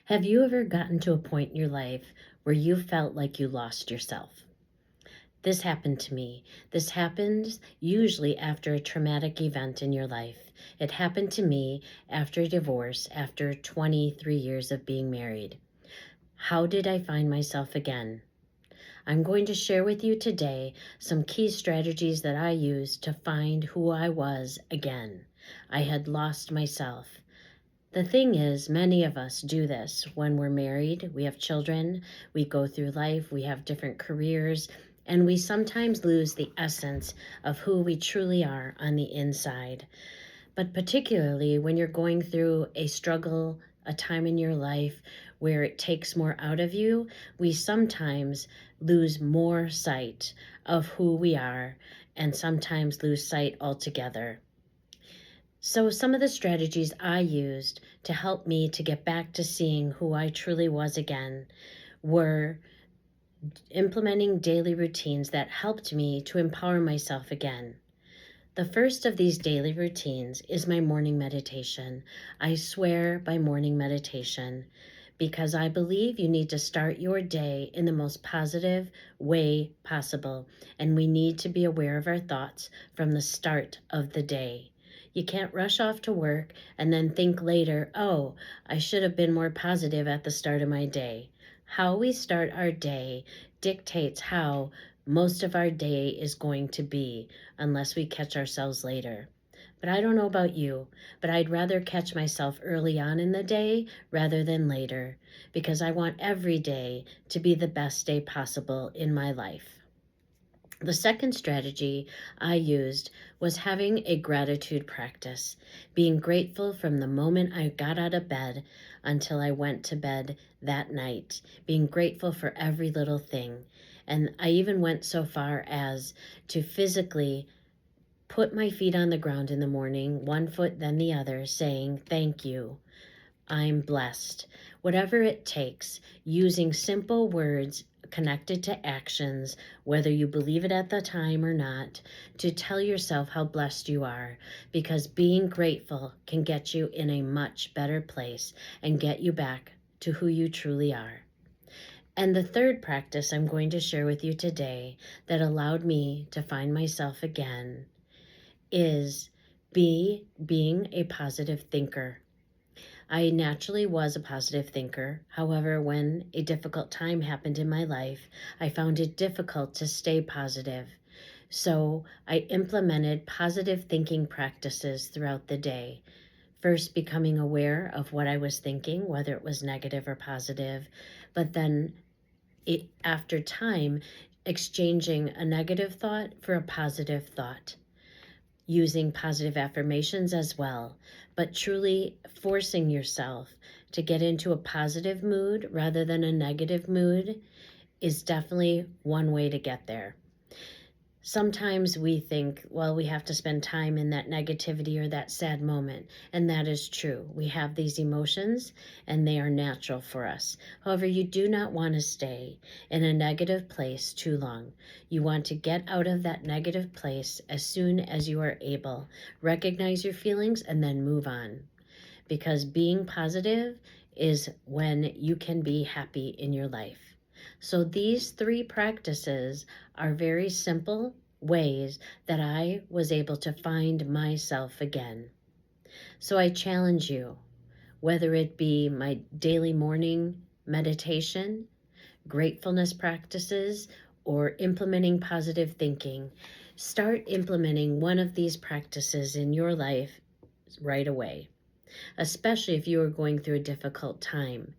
Have you ever gotten to a point in your life where you felt like you lost yourself? This happened to me. This happens usually after a traumatic event in your life. It happened to me after a divorce, after 23 years of being married. How did I find myself again? I'm going to share with you today some key strategies that I used to find who I was again. I had lost myself. The thing is, many of us do this when we're married, we have children, we go through life, we have different careers, and we sometimes lose the essence of who we truly are on the inside. But particularly when you're going through a struggle, a time in your life where it takes more out of you, we sometimes lose more sight of who we are and sometimes lose sight altogether. So some of the strategies I used to help me to get back to seeing who I truly was again were implementing daily routines that helped me to empower myself again. The first of these daily routines is my morning meditation. I swear by morning meditation because I believe you need to start your day in the most positive way possible, and we need to be aware of our thoughts from the start of the day. You can't rush off to work and then think later, oh, I should have been more positive at the start of my day. How we start our day dictates how most of our day is going to be, unless we catch ourselves later. But I don't know about you, but I'd rather catch myself early on in the day rather than later, because I want every day to be the best day possible in my life. The second strategy I used was having a gratitude practice, being grateful from the moment I got out of bed until I went to bed that night, being grateful for every little thing. And I even went so far as to physically put my feet on the ground in the morning, one foot then the other, saying, thank you. I'm blessed. Whatever it takes, using simple words connected to actions, whether you believe it at the time or not, to tell yourself how blessed you are, because being grateful can get you in a much better place and get you back to who you truly are. And the third practice I'm going to share with you today that allowed me to find myself again is being a positive thinker. I naturally was a positive thinker. However, when a difficult time happened in my life, I found it difficult to stay positive. So I implemented positive thinking practices throughout the day. First, becoming aware of what I was thinking, whether it was negative or positive, but then after time, exchanging a negative thought for a positive thought, using positive affirmations as well, but truly forcing yourself to get into a positive mood rather than a negative mood is definitely one way to get there. Sometimes we think, well, we have to spend time in that negativity or that sad moment, and that is true. We have these emotions, and they are natural for us. However, you do not want to stay in a negative place too long. You want to get out of that negative place as soon as you are able. Recognize your feelings and then move on, because being positive is when you can be happy in your life. So these three practices are very simple ways that I was able to find myself again. So I challenge you, whether it be my daily morning meditation, gratefulness practices, or implementing positive thinking, start implementing one of these practices in your life right away, especially if you are going through a difficult time.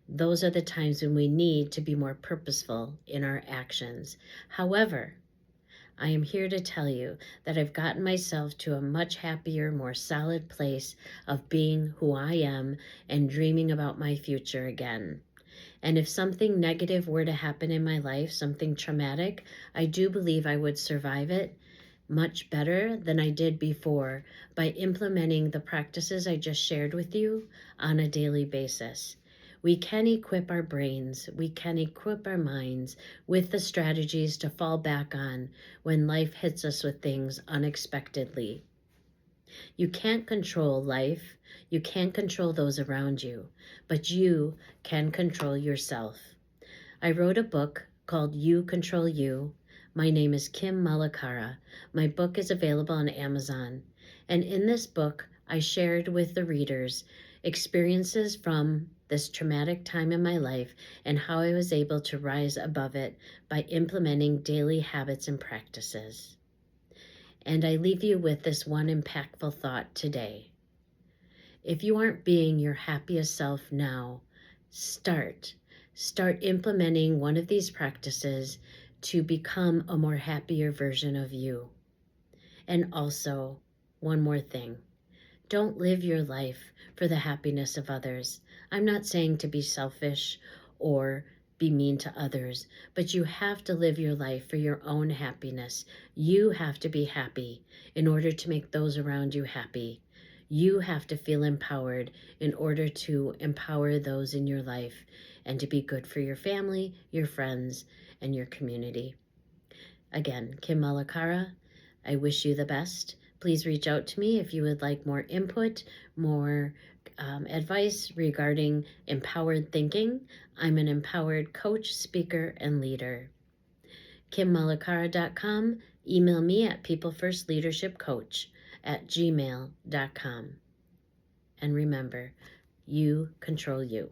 Those are the times when we need to be more purposeful in our actions. However, I am here to tell you that I've gotten myself to a much happier, more solid place of being who I am and dreaming about my future again. And if something negative were to happen in my life, something traumatic, I do believe I would survive it much better than I did before by implementing the practices I just shared with you on a daily basis. We can equip our brains, we can equip our minds with the strategies to fall back on when life hits us with things unexpectedly. You can't control life. You can't control those around you, but you can control yourself. I wrote a book called You Control You. My name is Kim Malacara. My book is available on Amazon. And in this book, I shared with the readers experiences from this traumatic time in my life and how I was able to rise above it by implementing daily habits and practices. And I leave you with this one impactful thought today. If you aren't being your happiest self now, start. Start implementing one of these practices to become a more happier version of you. And also, one more thing. Don't live your life for the happiness of others. I'm not saying to be selfish or be mean to others, but you have to live your life for your own happiness. You have to be happy in order to make those around you happy. You have to feel empowered in order to empower those in your life and to be good for your family, your friends, and your community. Again, Kim Malacara, I wish you the best. Please reach out to me if you would like more input, more advice regarding empowered thinking. I'm an empowered coach, speaker, and leader. KimMalacara.com. Email me at peoplefirstleadershipcoach@gmail.com. And remember, you control you.